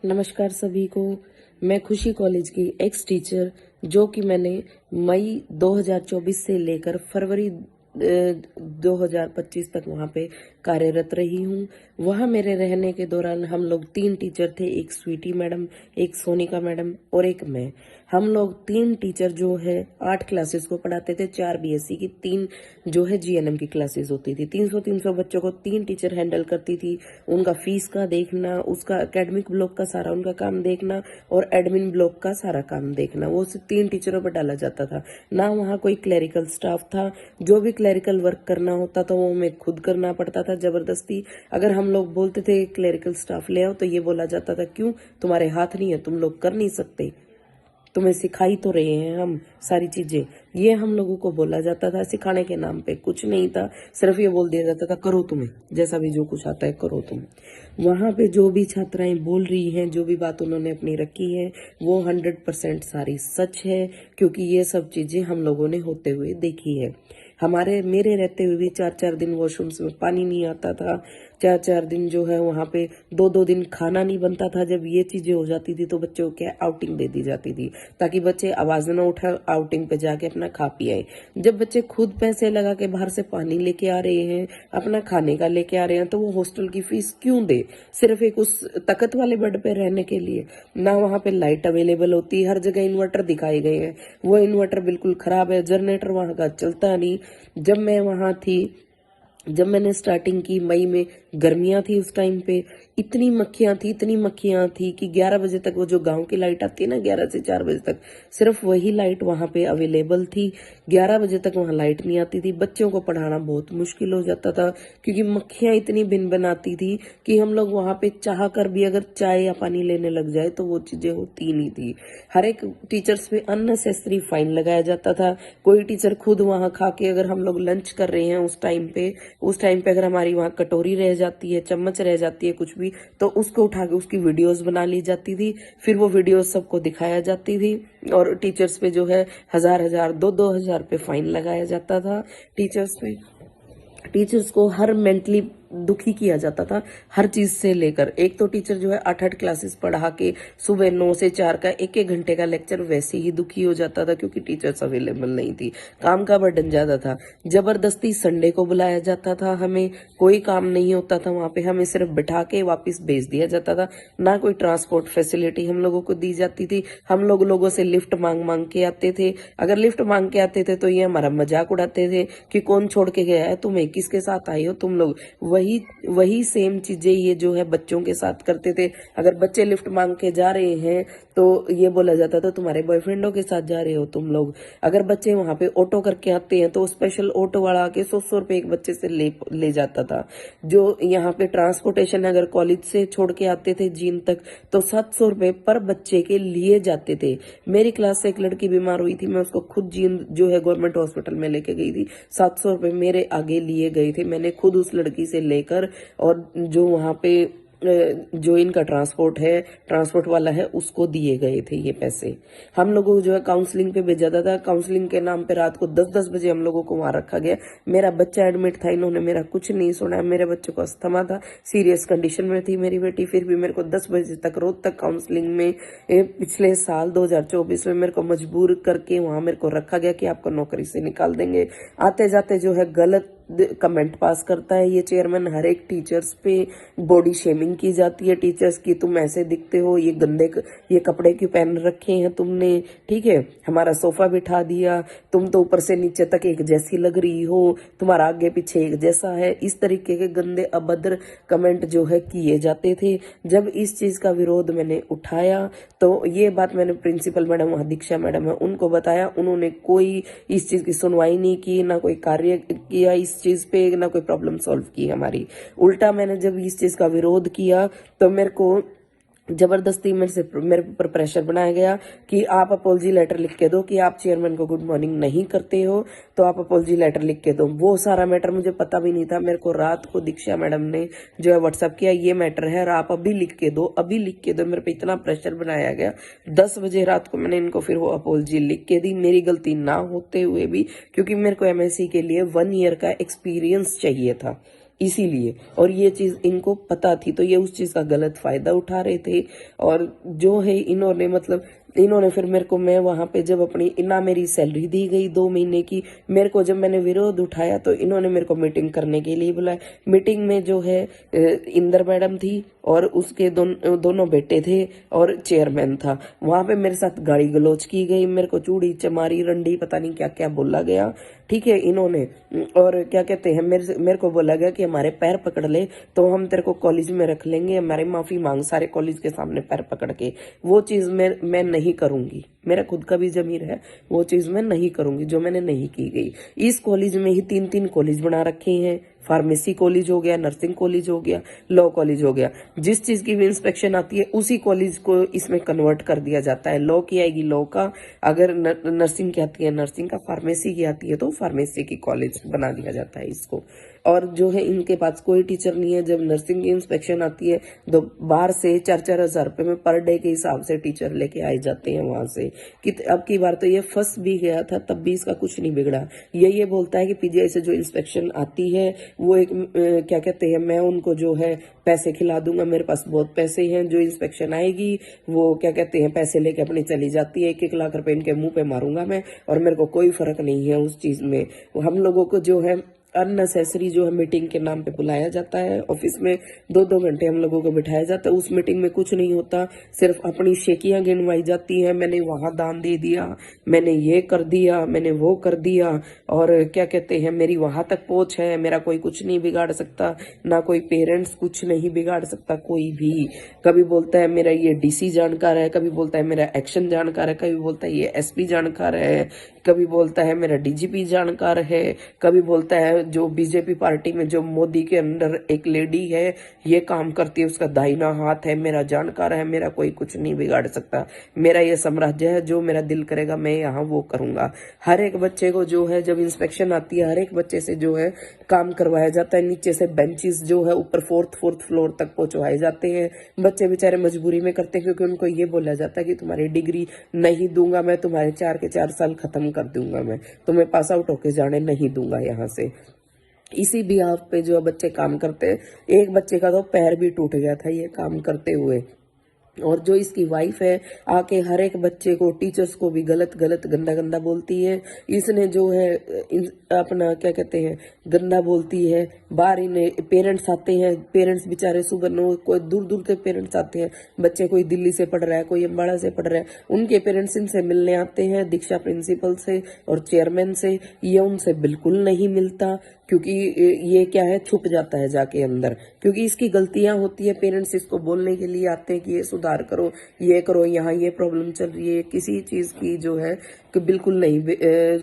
नमस्कार सभी को। मैं खुशी कॉलेज की एक्स टीचर जो कि मैंने मई 2024 से लेकर फरवरी 2025 तक वहाँ पे कार्यरत रही हूँ। वहाँ मेरे रहने के दौरान हम लोग 3 टीचर थे, एक स्वीटी मैडम, एक सोनिका मैडम और एक मैं। हम लोग 3 टीचर जो है 8 क्लासेस को पढ़ाते थे, 4 बीएससी की, 3 जो है जीएनएम की क्लासेस होती थी। 300 बच्चों को 3 टीचर हैंडल करती थी। उनका फीस का देखना, उसका एकेडमिक ब्लॉक का सारा उनका काम देखना और एडमिन ब्लॉक का सारा काम देखना, वो सिर्फ 3 टीचरों पर डाला जाता था। ना वहाँ कोई क्लरिकल स्टाफ था। जो भी क्लरिकल वर्क करना होता था वो हमें खुद करना पड़ता था जबरदस्ती। अगर हम लोग बोलते थे क्लरिकल स्टाफ ले आओ तो ये बोला जाता था क्यों, तुम्हारे हाथ नहीं है, तुम लोग कर नहीं सकते, तुम्हें सिखाई तो रहे हैं हम सारी चीजें। ये हम लोगों को बोला जाता था। सिखाने के नाम पे कुछ नहीं था, सिर्फ ये बोल दिया जाता था करो, तुम्हें जैसा भी जो कुछ आता है करो तुम। वहां पे जो भी छात्राएं बोल रही हैं, जो भी बात उन्होंने अपनी रखी है, वो 100% सारी सच है, क्योंकि ये सब चीजें हम लोगों ने होते हुए देखी है। मेरे रहते हुए भी 4-4 दिन वॉशरूम्स में पानी नहीं आता था। 4-4 दिन जो है वहाँ पे 2-2 दिन खाना नहीं बनता था। जब ये चीजें हो जाती थी तो बच्चों को क्या आउटिंग दे दी जाती थी, ताकि बच्चे आवाज न उठा, आउटिंग पे जाके अपना खा पी आए। जब बच्चे खुद पैसे लगा के बाहर से पानी लेके आ रहे हैं, अपना खाने का लेके आ रहे हैं, तो वो हॉस्टल की फीस क्यों दे, सिर्फ एक उस तख्त वाले बेड पे रहने के लिए। ना वहाँ पे लाइट अवेलेबल होती, हर जगह इन्वर्टर दिखाए गए हैं, वो इन्वर्टर बिल्कुल खराब है, जनरेटर वहाँ का चलता नहीं। जब मैं वहाँ थी, जब मैंने स्टार्टिंग की मई में, गर्मियां थी उस टाइम पे, इतनी मक्खियां थी कि 11 बजे तक वो जो गांव की लाइट आती है ना, 11 से 4 बजे तक सिर्फ वही लाइट वहां पे अवेलेबल थी। 11 बजे तक वहां लाइट नहीं आती थी। बच्चों को पढ़ाना बहुत मुश्किल हो जाता था, क्योंकि मक्खियां इतनी भिन बनाती थी कि हम लोग वहां पे चाह कर भी अगर चाय या पानी लेने लग जाए तो वो चीजें होती नहीं थी। हर एक टीचर्स पे अननेसेसरी फाइन लगाया जाता था। कोई टीचर खुद वहां खा के, अगर हम लोग लंच कर रहे हैं उस टाइम पे अगर हमारी वहां कटोरी रह जाती है, चम्मच रह जाती है, कुछ भी, तो उसको उठा के उसकी वीडियोस बना ली जाती थी। फिर वो वीडियोस सबको दिखाया जाती थी और टीचर्स पे जो है 1000-1000, 2-2 हजार पे फाइन लगाया जाता था टीचर्स पे। टीचर्स को हर मेंटली दुखी किया जाता था, हर चीज से लेकर। एक तो टीचर जो है 8-8 क्लासेस पढ़ा के सुबह 9 से 4 का 1-1 घंटे का लेक्चर वैसे ही दुखी हो जाता था, क्योंकि टीचर्स अवेलेबल नहीं थी, काम का बर्डन ज्यादा था। जबरदस्ती संडे को बुलाया जाता था, हमें कोई काम नहीं होता था वहां पे, हमें सिर्फ बिठा के वापस भेज दिया जाता था। ना कोई ट्रांसपोर्ट फैसिलिटी हम लोगों को दी जाती थी। हम लोग लोगों से लिफ्ट मांग मांग के आते थे। अगर लिफ्ट मांग के आते थे तो ये हमारा मजाक उड़ाते थे कि कौन छोड़ के गया है तुम्हें, किसके साथ आई हो तुम लोग। वही वही सेम चीजें ये जो है बच्चों के साथ करते थे। अगर बच्चे लिफ्ट मांग के जा रहे हैं तो ये बोला जाता था तुम्हारे बॉयफ्रेंडों के साथ जा रहे हो तुम लोग। अगर बच्चे वहां पे ऑटो करके आते हैं तो स्पेशल ऑटो वाला आके 100-100 रुपए एक बच्चे से ले जाता था। जो यहाँ पे ट्रांसपोर्टेशन अगर कॉलेज से छोड़ के आते थे जीन तक, तो 700 रुपए पर बच्चे के लिए जाते थे। मेरी क्लास से एक लड़की बीमार हुई थी, मैं उसको खुद जीन जो है गवर्नमेंट हॉस्पिटल में लेके गई थी। 700 रुपए मेरे आगे लिए गए थे, मैंने खुद उस लड़की से लेकर। और जो वहां पे जो इनका ट्रांसपोर्ट है, ट्रांसपोर्ट वाला है, उसको दिए गए थे ये पैसे। हम लोगों को जो है काउंसलिंग पे भेजा जाता था। काउंसलिंग के नाम पे रात को 10-10 बजे हम लोगों को वहां रखा गया। मेरा बच्चा एडमिट था, इन्होंने मेरा कुछ नहीं सुना। मेरे बच्चे को अस्थमा था, सीरियस कंडीशन में थी मेरी बेटी, फिर भी मेरे को 10 बजे तक रोज तक काउंसलिंग में पिछले साल 2024 में मेरे को मजबूर करके वहां मेरे को रखा गया कि आपको नौकरी से निकाल देंगे। आते जाते जो है गलत कमेंट पास करता है ये चेयरमैन। हर एक टीचर्स पे बॉडी शेमिंग की जाती है टीचर्स की, तुम ऐसे दिखते हो, ये कपड़े क्यों पहन रखे हैं तुमने, ठीक है, हमारा सोफा बिठा दिया, तुम तो ऊपर से नीचे तक एक जैसी लग रही हो, तुम्हारा आगे पीछे एक जैसा है। इस तरीके के गंदे अभद्र कमेंट जो है किए जाते थे। जब इस चीज का विरोध मैंने उठाया तो ये बात मैंने प्रिंसिपल मैडम, दीक्षा मैडम है, उनको बताया। उन्होंने कोई इस चीज की सुनवाई नहीं की, ना कोई कार्य किया इस चीज पे, ना कोई प्रॉब्लम सॉल्व की हमारी। उल्टा मैंने जब इस चीज का विरोध किया तो मेरे को जबरदस्ती मेरे ऊपर प्रेशर बनाया गया कि आप अपोलॉजी लेटर लिख के दो, कि आप चेयरमैन को गुड मॉर्निंग नहीं करते हो तो आप अपोलॉजी लेटर लिख के दो। वो सारा मैटर मुझे पता भी नहीं था। मेरे को रात को दीक्षा मैडम ने जो है व्हाट्सएप किया, ये मैटर है और आप अभी लिख के दो, अभी लिख के दो। मेरे पे इतना प्रेशर बनाया गया। 10 बजे रात को मैंने इनको फिर वो अपोलॉजी लिख के दी, मेरी गलती ना होते हुए भी, क्योंकि मेरे को एमएससी के लिए 1 ईयर का एक्सपीरियंस चाहिए था। इसीलिए, और ये चीज इनको पता थी तो ये उस चीज का गलत फायदा उठा रहे थे। और जो है इन्होंने मतलब इन्होंने फिर मेरे को, मैं वहां पे जब अपनी ना मेरी सैलरी दी गई 2 महीने की, मेरे को जब मैंने विरोध उठाया तो इन्होंने मेरे को मीटिंग करने के लिए बुलाया। मीटिंग में जो है इंदर मैडम थी और उसके दोनों बेटे थे और चेयरमैन था। वहां पे मेरे साथ गाली गलौज की गई, मेरे को चूड़ी चमारी रंडी पता नहीं क्या क्या बोला गया, ठीक है इन्होंने। और क्या कहते हैं, मेरे को बोला गया कि हमारे पैर पकड़ ले तो हम तेरे को कॉलेज में रख लेंगे, हमारी माफी मांग सारे कॉलेज के सामने पैर पकड़ के। वो चीज मैं नहीं करूंगी, मेरा खुद का भी जमीर है, वो चीज मैं नहीं करूंगी जो मैंने नहीं की गई। इस कॉलेज में ही 3-3 कॉलेज बना रखे हैं, फार्मेसी कॉलेज हो गया, नर्सिंग कॉलेज हो गया, लॉ कॉलेज हो गया। जिस चीज की भी इंस्पेक्शन आती है उसी कॉलेज को इसमें कन्वर्ट कर दिया जाता है। लॉ की आएगी लॉ का, अगर नर्सिंग की आती है नर्सिंग का, फार्मेसी की आती है तो फार्मेसी की कॉलेज बना दिया जाता है इसको। और जो है इनके पास कोई टीचर नहीं है। जब नर्सिंग की इंस्पेक्शन आती है तो बाहर से 4-4 हजार रुपए में पर डे के हिसाब से टीचर लेके आए जाते हैं वहां से। कि अब की बार तो ये फंस भी गया था, तब भी इसका कुछ नहीं बिगड़ा। ये बोलता है कि पीजीआई से जो इंस्पेक्शन आती है वो एक क्या कहते हैं, मैं उनको जो है पैसे खिला दूंगा, मेरे पास बहुत पैसे हैं, जो इंस्पेक्शन आएगी वो क्या कहते हैं पैसे लेके अपनी चली जाती है, 1-1 लाख रुपए इनके मुंह पे मारूंगा मैं, और मेरे को कोई फर्क नहीं है उस चीज में। हम लोगों को जो है अननेसेसरी जो है मीटिंग के नाम पे बुलाया जाता है ऑफिस में, 2-2 घंटे हम लोगों को बिठाया जाता है। उस मीटिंग में कुछ नहीं होता, सिर्फ अपनी शेकियां गिनवाई जाती हैं, मैंने वहां दान दे दिया, मैंने ये कर दिया, मैंने वो कर दिया, और क्या कहते हैं मेरी वहां तक पहुंच है, मेरा कोई कुछ नहीं बिगाड़ सकता, ना कोई पेरेंट्स कुछ नहीं बिगाड़ सकता कोई भी। कभी बोलता है मेरा ये डीसी जानकार है, कभी बोलता है मेरा एक्शन जानकार है, कभी बोलता है ये एसपी जानकार है, कभी बोलता है मेरा डीजीपी जानकार है, कभी बोलता है जो बीजेपी पार्टी में जो मोदी के अंडर एक लेडी है ये काम करती है उसका दाहिना हाथ है, मेरा जानकार है, मेरा कोई कुछ नहीं बिगाड़ सकता, मेरा ये साम्राज्य है, जो मेरा दिल करेगा मैं यहाँ वो करूंगा। हर एक बच्चे को जो है जब इंस्पेक्शन आती है हर एक बच्चे से जो है काम करवाया जाता है। नीचे से बेंचेस जो है ऊपर 4th फ्लोर तक पहुंचवाए जाते हैं। बच्चे बेचारे मजबूरी में करते हैं क्योंकि उनको ये बोला जाता है कि तुम्हारी डिग्री नहीं दूंगा मैं, तुम्हारे 4 के 4 साल खत्म कर दूंगा मैं, तुम्हें पास आउट होके जाने नहीं दूंगा यहाँ से। इसी भी आप पे जो बच्चे काम करते हैं, एक बच्चे का तो पैर भी टूट गया था ये काम करते हुए। और जो इसकी वाइफ है आके हर एक बच्चे को, टीचर्स को भी गलत गलत गंदा गंदा बोलती है। इसने जो है अपना क्या कहते हैं गंदा बोलती है। बाहर इन्हें पेरेंट्स आते हैं, पेरेंट्स बेचारे सुबह 9, कोई दूर दूर के पेरेंट्स आते हैं, बच्चे कोई दिल्ली से पढ़ रहा है, कोई अम्बाड़ा से पढ़ रहा है, उनके पेरेंट्स इनसे मिलने आते हैं, दीक्षा प्रिंसिपल से और चेयरमैन से। ये उनसे बिल्कुल नहीं मिलता क्योंकि ये क्या है छुप जाता है जाके अंदर, क्योंकि इसकी गलतियां होती है। पेरेंट्स इसको बोलने के लिए आते हैं कि ये सुधार करो, ये करो, यहाँ ये प्रॉब्लम चल रही है। किसी चीज की जो है कि बिल्कुल नहीं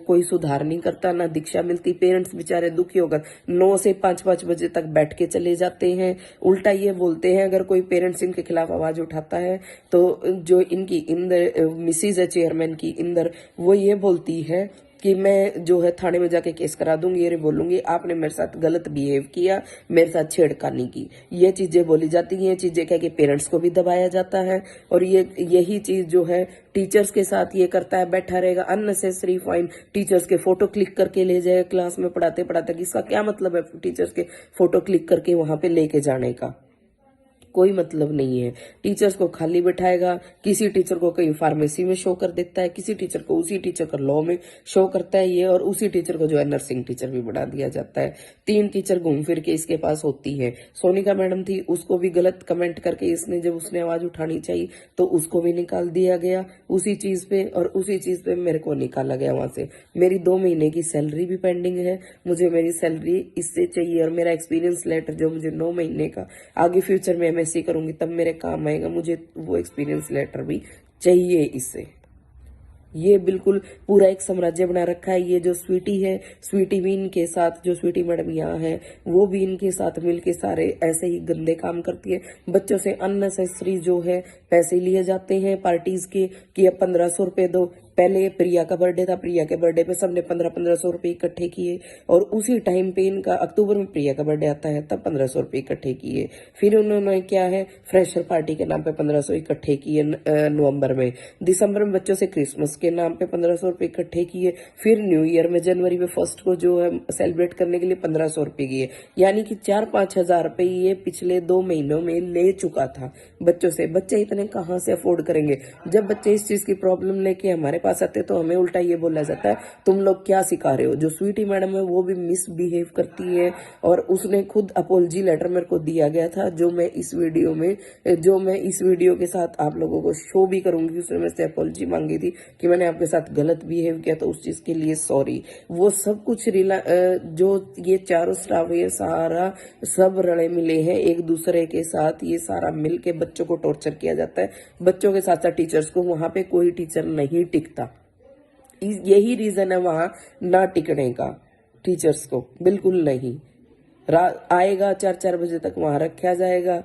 कोई सुधार नहीं करता, ना दीक्षा मिलती। पेरेंट्स बेचारे दुखी होकर 9 से 5-5 बजे तक बैठ के चले जाते हैं। उल्टा ये बोलते हैं अगर कोई पेरेंट्स इनके खिलाफ आवाज उठाता है तो जो इनकी इंदर मिसिज है चेयरमैन की इंदर, वो ये बोलती है कि मैं जो है थाने में जाके केस करा दूंगी, ये बोलूंगी आपने मेरे साथ गलत बिहेव किया, मेरे साथ छेड़खानी की। ये चीजें बोली जाती हैं, ये चीजें क्या कि पेरेंट्स को भी दबाया जाता है। और यही चीज जो है टीचर्स के साथ ये करता है, बैठा रहेगा अननेसेसरी फाइन, टीचर्स के फोटो क्लिक करके ले जाए क्लास में पढ़ाते पढ़ाते। इसका क्या मतलब है टीचर्स के फोटो क्लिक करके वहां पे लेके जाने का? कोई मतलब नहीं है। टीचर्स को खाली बैठाएगा, किसी टीचर को कहीं फार्मेसी में शो कर देता है, किसी टीचर को उसी टीचर का लॉ में शो करता है ये, और उसी टीचर को जो है नर्सिंग टीचर भी बना दिया जाता है। 3 टीचर घूम फिर के इसके पास होती है। सोनिका मैडम थी, उसको भी गलत कमेंट करके इसने जब उसने आवाज उठानी चाहिए तो उसको भी निकाल दिया गया उसी चीज पे, और उसी चीज पे मेरे को निकाला गया वहां से। मेरी 2 महीने की सैलरी भी पेंडिंग है, मुझे मेरी सैलरी इससे चाहिए, और मेरा एक्सपीरियंस लेटर जो मुझे 9 महीने का आगे फ्यूचर में एमएससी करूंगी तब मेरे काम आएगा, मुझे वो एक्सपीरियंस लेटर भी चाहिए इससे। ये बिल्कुल पूरा एक साम्राज्य बना रखा है। ये जो स्वीटी है, स्वीटी भी इनके साथ, जो स्वीटी मैडम यहाँ है वो भी इनके साथ मिलके सारे ऐसे ही गंदे काम करती है। बच्चों से अननेसेसरी जो है पैसे लिए जाते हैं पार्टीज के कि अब 1500 रुपए दो, पहले प्रिया का बर्थडे था, प्रिया के बर्थडे पे सबने 1500 रुपए इकट्ठे किए, और उसी टाइम पे इनका अक्टूबर में प्रिया का बर्थडे आता है तब 1500 रुपए इकट्ठे किए। फिर उन्होंने क्या है फ्रेशर पार्टी के नाम पे 1500 इकट्ठे किए नवंबर में। दिसंबर में बच्चों से क्रिसमस के नाम पे 1500 रुपए इकट्ठे किए। फिर न्यू ईयर में जनवरी में फर्स्ट को जो है सेलिब्रेट करने के लिए 1500 रुपए किए। यानी कि 4-5 हजार रुपए ये पिछले 2 महीनों में ले चुका था बच्चों से। बच्चे इतने कहाँ से अफोर्ड करेंगे? जब बच्चे इस चीज की प्रॉब्लम लेके हमारे पास आते तो हमें उल्टा ये बोला जाता है तुम लोग क्या सिखा रहे हो। जो स्वीटी मैडम है वो भी मिसबिहेव करती है, और उसने खुद अपोलॉजी लेटर मेरे को दिया गया था, जो मैं इस वीडियो के साथ आप लोगों को शो भी करूंगी। उसने मेरे से अपोलॉजी मांगी थी कि मैंने आपके साथ गलत बिहेव किया, तो उस चीज के लिए सॉरी। वो सब कुछ जो ये चारों स्टाफ ये सारा सब रले मिले हैं एक दूसरे के साथ, ये सारा मिल के बच्चों को टॉर्चर किया जाता है। बच्चों के साथ साथ टीचर्स को, वहां पे कोई टीचर नहीं टिकता। यही रीजन है वहां ना टिकने का टीचर्स को, बिल्कुल नहीं। आएगा 4-4 बजे तक वहां रखा जाएगा।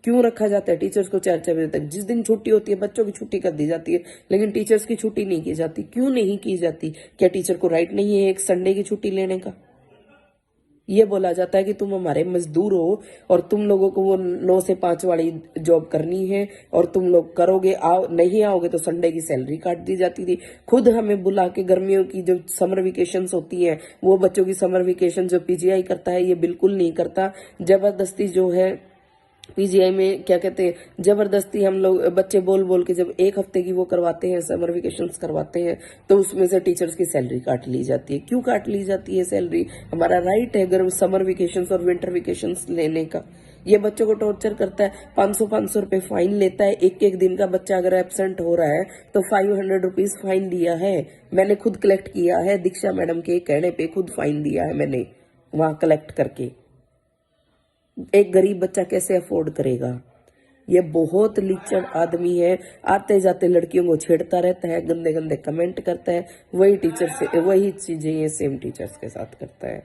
क्यों रखा जाता है टीचर्स को 4-4 बजे तक? जिस दिन छुट्टी होती है बच्चों की छुट्टी कर दी जाती है, लेकिन टीचर्स की छुट्टी नहीं की जाती। क्यों नहीं की जाती? क्या टीचर को राइट नहीं है एक संडे की छुट्टी लेने का? ये बोला जाता है कि तुम हमारे मजदूर हो और तुम लोगों को वो 9 से 5 वाली जॉब करनी है, और तुम लोग करोगे, नहीं आओगे तो संडे की सैलरी काट दी जाती थी। खुद हमें बुला के गर्मियों की जो समर वेकेशंस होती है, वो बच्चों की समर वेकेशन जो पीजीआई करता है ये बिल्कुल नहीं करता। जबरदस्ती जो है पीजीआई में क्या कहते हैं, जबरदस्ती हम लोग बच्चे बोल बोल के जब 1 हफ्ते की वो करवाते हैं, समर वेकेशंस करवाते हैं, तो उसमें से टीचर्स की सैलरी काट ली जाती है। क्यों काट ली जाती है सैलरी? हमारा राइट है अगर समर वेकेशंस और विंटर वेकेशंस लेने का। ये बच्चों को टॉर्चर करता है। 500 रुपए फाइन लेता है। एक दिन का बच्चा अगर एब्सेंट हो रहा है तो 500 रुपीज फाइन दिया है। मैंने खुद कलेक्ट किया है, दीक्षा मैडम के कहने पे खुद फाइन दिया है मैंने वहां कलेक्ट करके। एक गरीब बच्चा कैसे अफोर्ड करेगा? ये बहुत लीचड़ आदमी है। आते जाते लड़कियों को छेड़ता रहता है, गंदे गंदे कमेंट करता है। वही चीजें ये सेम टीचर्स के साथ करता है।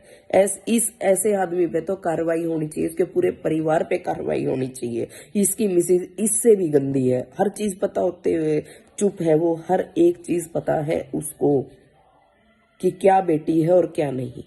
ऐसे आदमी पे तो कार्रवाई होनी चाहिए, उसके पूरे परिवार पे कार्रवाई होनी चाहिए। इसकी मिसेज इससे भी गंदी है। हर चीज पता होते हुए चुप है वो। हर एक चीज पता है उसको कि क्या बेटी है और क्या नहीं।